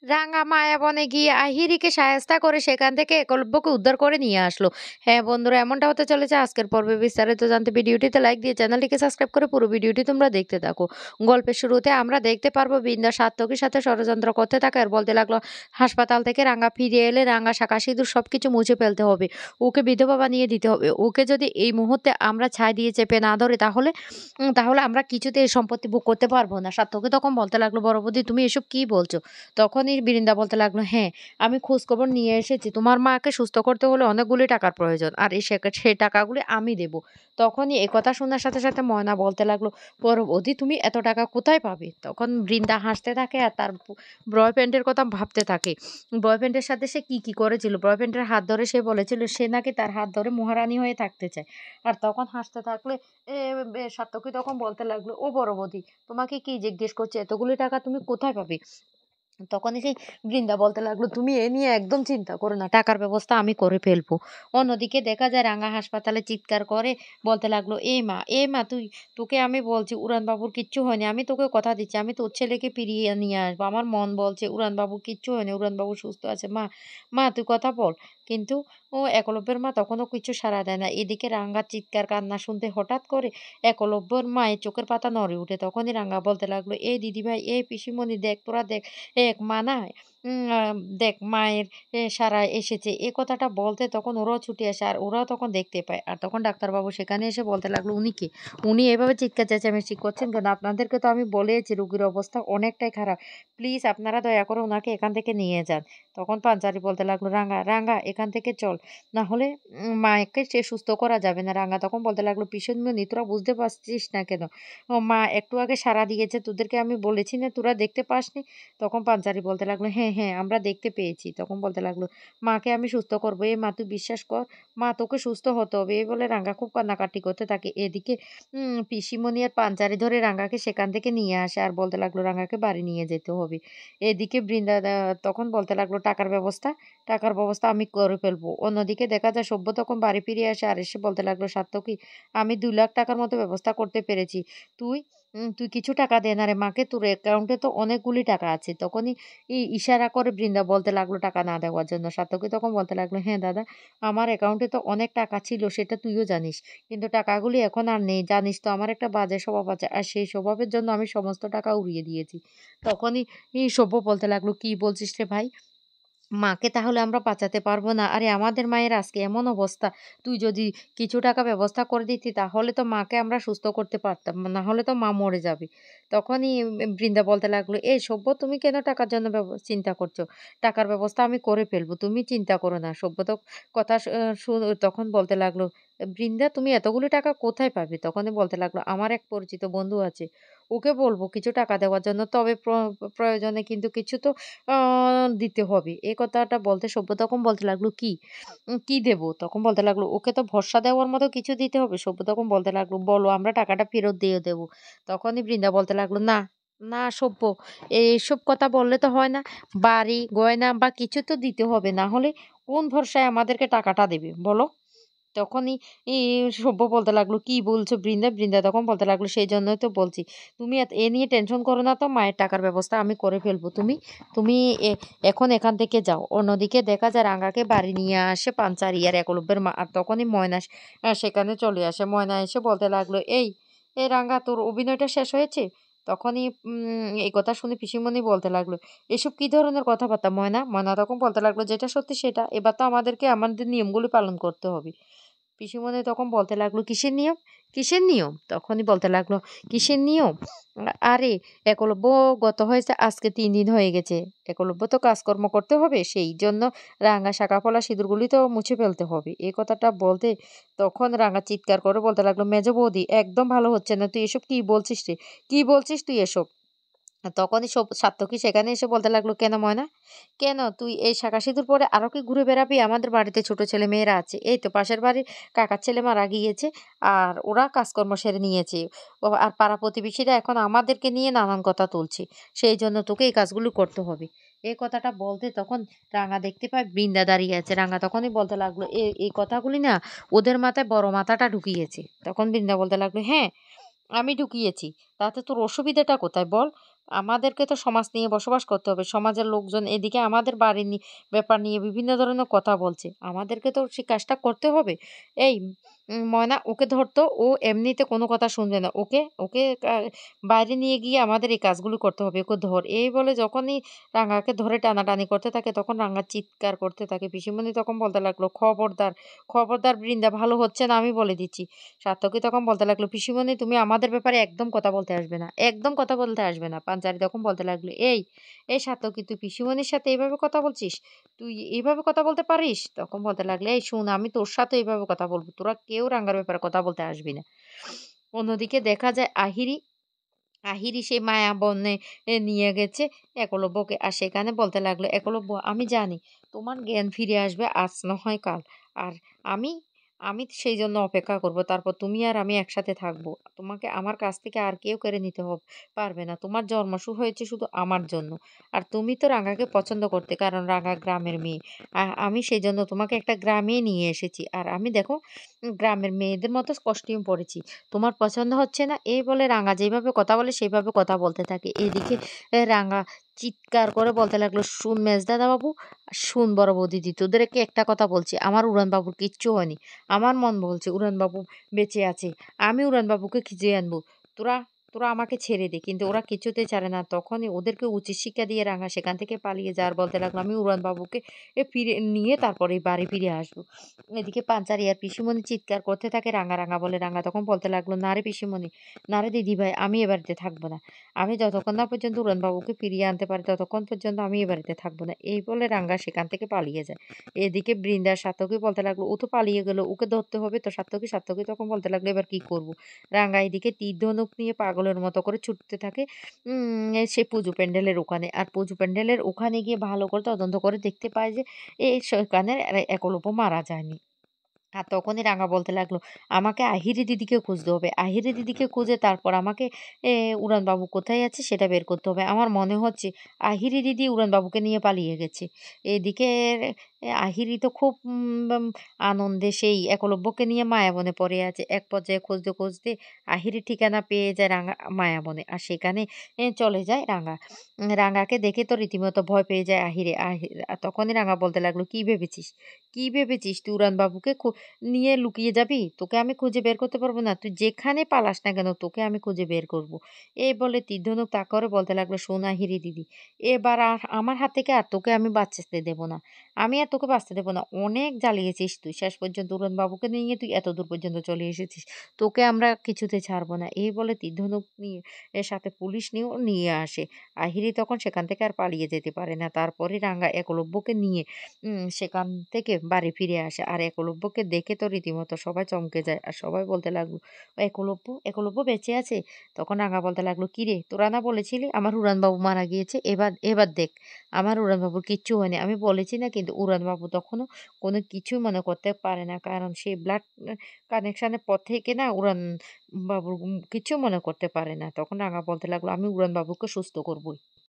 রাঙা মায়াবনে গিয়ে আহিরিকে শায়েস্তা করে সেখান থেকে একলব্যকে উদ্ধার করে নিয়ে আসলো। হ্যাঁ বন্ধুরা, এমনটা হতে চলেছে আজকের পর্বে। বিস্তারিত জানতে ভিডিওটিতে লাইক দিয়ে চ্যানেলটিকে সাবস্ক্রাইব করে পুরো ভিডিওটি তোমরা দেখতে থাকো। গল্পের শুরুতে আমরা দেখতে পারবো বৃন্দা সাত্তকীর সাথে ষড়যন্ত্র করতে থাকে আর বলতে লাগলো হাসপাতাল থেকে রাঙা ফিরে এলে রাঙা শাঁখা সিঁদুর সবকিছু মুছে ফেলতে হবে, ওকে বিধবা বানিয়ে দিতে হবে। ওকে যদি এই মুহূর্তে আমরা ছাই দিয়ে চেপে না ধরি তাহলে তাহলে আমরা কিছুতে এই সম্পত্তি ভোগ করতে পারবো না। সাত্তকী তখন বলতে লাগলো, বড় বৌদি তুমি এসব কি বলছো? তখনই বৃন্দা বলতে লাগলো, হ্যাঁ, আমি খোঁজখবর নিয়ে এসেছি। তোমার মাকে সুস্থ করতে হলে অনেকগুলি টাকার প্রয়োজন। আর সেই টাকাগুলি আমি দেব। তখনই এ কথা শোনার সাথে, সাথে ময়না বলতে লাগলো, বড় বৌদি তুমি এত টাকা কোথায় পাবে? তখন বৃন্দা হাসতে থাকে আর তার বয়ফ্রেন্ডের কথা ভাবতে থাকে। বয়ফ্রেন্ডের সাথে সে কি করেছিল? বয়ফ্রেন্ডের হাত ধরে সে বলেছিল সে নাকি তার হাত ধরে মহারানী হয়ে থাকতে চায়। আর তখন হাসতে থাকলে সাত্তকী তখন বলতে লাগলো, ও বড় বৌদি তোমাকে কি জিজ্ঞেস করছে? এতগুলি টাকা তুমি কোথায় পাবে? তখনই সেই বৃন্দা বলতে লাগলো, তুমি এ নিয়ে একদম চিন্তা করো না, টাকার ব্যবস্থা আমি করে ফেলবো। অন্যদিকে দেখা যায় রাঙা হাসপাতালে চিৎকার করে বলতে লাগলো, এ মা তোকে আমি বলছি উড়ান বাবুর কিচ্ছু হয়নি, আমি তোকে কথা দিচ্ছি আমি তোর ছেলেকে ফিরিয়ে নিয়ে আসবো। আমার মন বলছে উড়ান বাবুর কিচ্ছু হয়নি, উড়ান বাবু সুস্থ আছে। মা মা তুই কথা বল। কিন্তু ও একলব্যের মা তখনও কিছু সাড়া দেয় না। এদিকে রাঙ্গার চিৎকার কান্না শুনতে হঠাৎ করে একলব্যর মায়ের চোখের পাতা নড়ে উঠে। তখনই রাঙ্গা বলতে লাগলো, এই দিদিভাই, এই পিসিমণি, দেখ তোরা দেখ, এক মা না, দেখ মায়ের সাড়া এসেছে। এ কথাটা বলতে তখন ওরাও ছুটে আসে আর ওরাও তখন দেখতে পায়। আর তখন ডাক্তারবাবু সেখানে এসে বলতে লাগলো, উনি কে? উনি এভাবে চিৎকার চেঁচামেচি করছেন কেন? আপনাদেরকে তো আমি বলেইছি রোগীর অবস্থা অনেকটাই খারাপ। প্লিজ আপনারা দয়া করে ওনাকে এখান থেকে নিয়ে যান। তখন পাঞ্চারি বলতে লাগলো, রাঙ্গা এখান থেকে চল, না হলে মাকে সে সুস্থ করা যাবে না। রাঙ্গা তখন বলতে লাগলো, পিসিমণি তোরা বুঝতে পারছিস না কেন? ও মা একটু আগে সাড়া দিয়েছে, তোদেরকে আমি বলেছি না তোরা দেখতে পাসনি? তখন পাঞ্চারি বলতে লাগলো, হ্যাঁ হ্যাঁ আমরা দেখতে পেয়েছি। তখন বলতে লাগলো, মাকে আমি সুস্থ করবো, এ মা তুই বিশ্বাস কর, মা তোকে সুস্থ হতে হবে। এই বলে রাঙ্গা খুব কান্নাকাটি করতে থাকে। এদিকে পিসিমণি আর পাঞ্চারি ধরে রাঙ্গাকে সেখান থেকে নিয়ে আসে আর বলতে লাগলো রাঙ্গাকে বাড়ি নিয়ে যেতে হবে। এদিকে বৃন্দা তখন বলতে লাগলো, টাকার ব্যবস্থা আমি করে ফেলবো। অন্যদিকে দেখা যায় সভ্য তখন বাড়ি ফিরে আসে আর এসে বলতে লাগলো, সাত্তকী আমি 2 লাখ টাকার মতো ব্যবস্থা করতে পেরেছি। তুই তুই কিছু টাকা দে না রে মাকে, তোর অ্যাকাউন্টে তো অনেকগুলি টাকা আছে। তখনই ইশারা করে বৃন্দা বলতে লাগলো টাকা না দেওয়ার জন্য। সাত্তকী তখন বলতে লাগলো, হ্যাঁ দাদা, আমার অ্যাকাউন্টে তো অনেক টাকা ছিল, সেটা তুইও জানিস। কিন্তু টাকাগুলি এখন আর নেই। জানিস তো আমার একটা বাজে স্বভাব আছে। আর সেই স্বভাবের জন্য আমি সমস্ত টাকা উড়িয়ে দিয়েছি। তখনই সভ্য বলতে লাগলো, কি বলছিস রে ভাই? মাকে তাহলে আমরা বাঁচাতে পারবো না। আরে আমাদের মায়ের আজকে এমন অবস্থা, তুই যদি কিছু টাকা ব্যবস্থা করে দিতি তাহলে তো মাকে আমরা সুস্থ করতে পারতাম। না হলে তো মা মরে যাবে। তখনই বৃন্দা বলতে লাগলো, এই সভ্য তুমি কেন টাকার জন্য চিন্তা করছো? টাকার ব্যবস্থা আমি করে ফেলবো। তুমি চিন্তা করো না। সভ্য তো কথা তখন বলতে লাগলো, বৃন্দা তুমি এতগুলো টাকা কোথায় পাবে? তখনই বলতে লাগলো, আমার এক পরিচিত বন্ধু আছে। ওকে বলবো কিছু টাকা দেওয়ার জন্য। তবে প্রয়োজনে কিন্তু কিছু তো আ দিতে হবে। এ কথাটা বলতে সভ্য তখন বলতে লাগলো, "কি? কি দেবো?" তখন বলতে লাগলো, "ওকে তো ভরসা দেওয়ার মতো কিছু দিতে হবে।" সভ্য তখন বলতে লাগলো, "বলো আমরা টাকাটা ফেরত দিয়ে দেবো।" তখনই বৃন্দা বলতে লাগলো, না সভ্য, এসব কথা বললে তো হয় না। বাড়ি, গয়না বা কিছু তো দিতে হবে। না হলে কোন ভরসায় আমাদেরকে টাকাটা দেবে বলো?" তখনই ই সব্য বলতে লাগলো, "কি বলছো বৃন্দা?" বৃন্দা তখন বলতে লাগলো, "সেইজন্যই তো বলছি। তুমি এ নিয়ে টেনশন করো না তো, মায়ের টাকার ব্যবস্থা আমি করে ফেলবো। তুমি এ এখন এখান থেকে যাও।" অন্যদিকে দেখা যায় রাঙ্গাকে বাড়ি নিয়ে আসে পাঞ্চারি আর একলব্যের মা। আর তখনই ময়না সেখানে চলে আসে। ময়না এসে বলতে লাগলো, এই রাঙ্গা তোর অভিনয়টা শেষ হয়েছে?" তখনই এই কথা শুনে পিসিমণি বলতে লাগলো, "এসব কি ধরনের কথাবার্তা ময়না?" ময়না তখন বলতে লাগলো, "যেটা সত্যি সেটা। এবার তো আমাদেরকে আমাদের নিয়মগুলো পালন করতে হবে।" পিসিমণি তখন বলতে লাগলো, কিসের নিয়ম? কিসের নিয়ম? তখনই বলতে লাগলো, কিসের নিয়ম? আরে একলব্য গত হয়েছে আজকে ৩ দিন হয়ে গেছে। একলব্য তো কাজকর্ম করতে হবে। সেই জন্য রাঙা শাঁকা-ফলা সিঁদুরগুলি তো মুছে ফেলতে হবে। এই কথাটা বলতে তখন রাঙা চিৎকার করে বলতে লাগলো, মেজো বৌদি একদম ভালো হচ্ছে না। তুই এসব কি বলছিস রে? কি বলছিস তুই এসব? তখনই সাত্তকী সেখানে এসে বলতে লাগলো, কেন ময়না? কেন তুই এই শাঁখা সিঁদুর পরে আরো কি ঘুরে বেড়াবি? আমাদের বাড়িতে ছোট ছেলে-মেয়েরা আছে। এই তো পাশের বাড়ির কাকার ছেলে মারা গিয়েছে। আর ওরা কাজকর্ম সেরে নিয়েছে। আর পাড়া প্রতিবেশীরা এখন আমাদেরকে নিয়ে নানান কথা তুলছে। সেইজন্য তোকে এই কাজগুলো করতে হবে। এই কথাটা বলতে তখন রাঙা দেখতে পায় বৃন্দা দাঁড়িয়ে আছে। রাঙা তখনই বলতে লাগলো, এই কথাগুলি না ওদের মাথায় বড় মাথাটা ঢুকিয়েছে। তখন বৃন্দা বলতে লাগলো, হ্যাঁ, আমি ঢুকিয়েছি। তাতে তোর অসুবিধাটা কোথায় বল? আমাদেরকে তো সমাজ নিয়ে বসবাস করতে হবে। সমাজের লোকজন এদিকে আমাদের বাড়ি ব্যাপার নিয়ে বিভিন্ন ধরনের কথা বলছে। আমাদেরকে তো সে কাজটা করতে হবে। এই ময়না ওকে ধরতো, ও এমনিতে কোনো কথা শুনবে না। ওকে ওকে বাইরে নিয়ে গিয়ে আমাদের এই কাজগুলো করতে হবে। ওকে ধর। এই বলে যখনই রাঙাকে ধরে টানাটানি করতে থাকে তখন রাঙা চিৎকার করতে থাকে। পিসিমণি তখন বলতে লাগলো, "খবরদার, খবরদার বৃন্দা ভালো হচ্ছে না আমি বলে দিচ্ছি।" সার্থকী তখন বলতে লাগলো, "পিসিমণি তুমি আমাদের ব্যাপারে একদম কথা বলতে আসবে না। একদম কথা বলতে আসবে না।" পাঞ্চারি তখন বলতে লাগলো, এই সার্থকী তুই পিসিমণির সাথে এভাবে কথা বলছিস? তুই এভাবে কথা বলতে পারিস?" তখন বলতে লাগলো, "এই শোন আমি তোর সাথে এভাবে কথা বলব। তোরা কেউ রাঙ্গার ব্যাপারে কথা বলতে আসবি না।" অন্যদিকে দেখা যায় আহিরি সেই মায়াবনে নিয়ে গেছে একলব্যকে। আর সেখানে বলতে লাগলো, "একলব্য আমি জানি তোমার জ্ঞান ফিরে আসবে আজ না হয় কাল। আর আমি আমি সেইজন্য অপেক্ষা করব। তারপর তুমি আর আমি একসাথে থাকবো। তোমাকে আমার কাছ থেকে আর কেউ কেড়ে নিতে পারবে না। তোমার জন্ম হয়েছে শুধু আমার জন্য। আর তুমি তো রাঙাকে পছন্দ করতে কারণ রাঙা গ্রামের মেয়ে। আমি সেইজন্য তোমাকে একটা গ্রামেই নিয়ে এসেছি। আর আমি দেখো গ্রামের মেয়েদের মতো কস্টিউম পড়েছি। তোমার পছন্দ হচ্ছে না?" এই বলে রাঙা যেভাবে কথা বলে সেভাবে কথা বলতে থাকে। এদিকে রাঙা চিৎকার করে বলতে লাগলো, "শুন মেজদাদা বাবু, শুন বড় বৌদিদি তোদেরকে একটা কথা বলছি। আমার উড়ানবাবুর কিচ্ছু হয়নি। আমার মন বলছে উড়ানবাবু বেঁচে আছে। আমি উড়ানবাবুকে খিজিয়ে আনবো। তোরা তোরা আমাকে ছেড়ে দে।" কিন্তু ওরা কিছুতেই ছাড়ে না। তখনই ওদেরকে উচিত শিক্ষা দিয়ে রাঙা সেখান থেকে পালিয়ে যায় আর বলতে লাগলো, "আমি উড়ানবাবুকে ফিরে নিয়ে তারপরে এই বাড়ি ফিরে আসবো।" এদিকে পাঞ্চারি আর পিসিমণি চিৎকার করতে থাকে, "রাঙা, রাঙা" বলে। রাঙা তখন বলতে লাগলো, "না রে পিসিমণি, না রে দিদিভাই, আমি এ বাড়িতে থাকবো না। আমি যতক্ষণ না পর্যন্ত উড়ানবাবুকে ফিরিয়ে আনতে পারি ততক্ষণ পর্যন্ত আমি এ বাড়িতে থাকবো না।" এই বলে রাঙা সেখান থেকে পালিয়ে যায়। এদিকে বৃন্দার সার্থকী বলতে লাগলো, "ও তো পালিয়ে গেল, ওকে ধরতে হবে তো সার্থকী।" সার্থকী তখন বলতে লাগলো, "এবার কি করব?" রাঙা এদিকে তীর ধনুক নিয়ে পাগলের মতো করে ছুটতে থাকে সে পুজো প্যান্ডেলের ওখানে। আর পুজো প্যান্ডেলের ওখানে গিয়ে ভালো করে তদন্ত করে দেখতে পায় যে সেখানে একলব্য মারা যায়নি। আর তখনই রাঙা বলতে লাগলো, "আমাকে আহিরি দিদিকে খুঁজতে হবে। আহিরি দিদিকে খুঁজে তারপর আমাকে উড়ানবাবু কোথায় আছে সেটা বের করতে হবে। আমার মনে হচ্ছে আহিরি দিদি উড়ানবাবুকে নিয়ে পালিয়ে গেছে।" এদিকে আহিরি তো খুব আনন্দে সেই একলব্যকে নিয়ে মায়াবনে পড়ে আছে। এক পর্যায়ে খুঁজতে, খুঁজতে আহিরির ঠিকানা পেয়ে যায় রাঙা মায়াবনে। আর সেখানে চলে যায় রাঙা। রাঙাকে দেখে তো রীতিমতো ভয় পেয়ে যায় আহিরে। আর তখনই রাঙা বলতে লাগলো, "কি ভেবেছিস? কি ভেবেছিস তুই উড়ানবাবুকে নিয়ে লুকিয়ে যাবি? তোকে আমি খুঁজে বের করতে পারবো না। তুই যেখানে পালাস না কেন তোকে আমি খুঁজে বের করব।" এই বলে তীর-ধনুক তাক করে বলতে লাগলো, "শোন আহিরি দিদি, এবার আর আমার হাত থেকে আর তোকে আমি বাঁচতে দেব না। আমি আর তোকে বাঁচতে দেব না। অনেক জ্বালিয়েছিস তুই। শেষ পর্যন্ত উড়ানবাবুকে নিয়ে তুই এতদূর পর্যন্ত চলে এসেছিস। তোকে আমরা কিছুতে ছাড়ব না।" এই বলে তীর-ধনুক নিয়ে এর সাথে পুলিশ নিয়েও নিয়ে আসে। আহিরি তখন সেখান থেকে আর পালিয়ে যেতে পারে না। তারপরে রাঙা একলব্যকে নিয়ে সেখান থেকে বাড়ি ফিরে আসে। আর একলব্যকে দেখে তো রীতিমতো সবাই চমকে যায়। আর সবাই বলতে লাগলো, একলব্য, একলব্য বেঁচে আছে?" তখন রাঙা বলতে লাগলো, "কিরে তোরা না বলেছিলি আমার উড়ানবাবু মারা গিয়েছে? এবার এবার দেখ আমার উড়ানবাবুর কিচ্ছু হয়নি। আমি বলেছি না?" কিন্তু উড়ানবাবু তখনও কোনো কিছুই মনে করতে পারে না। কারণ সে ব্লাড কানেকশন এর পর থেকে না উড়ানবাবুর কিচ্ছু মনে করতে পারে না। তখন রাঙা বলতে লাগলো, "আমি উড়ানবাবুকে সুস্থ করবই।"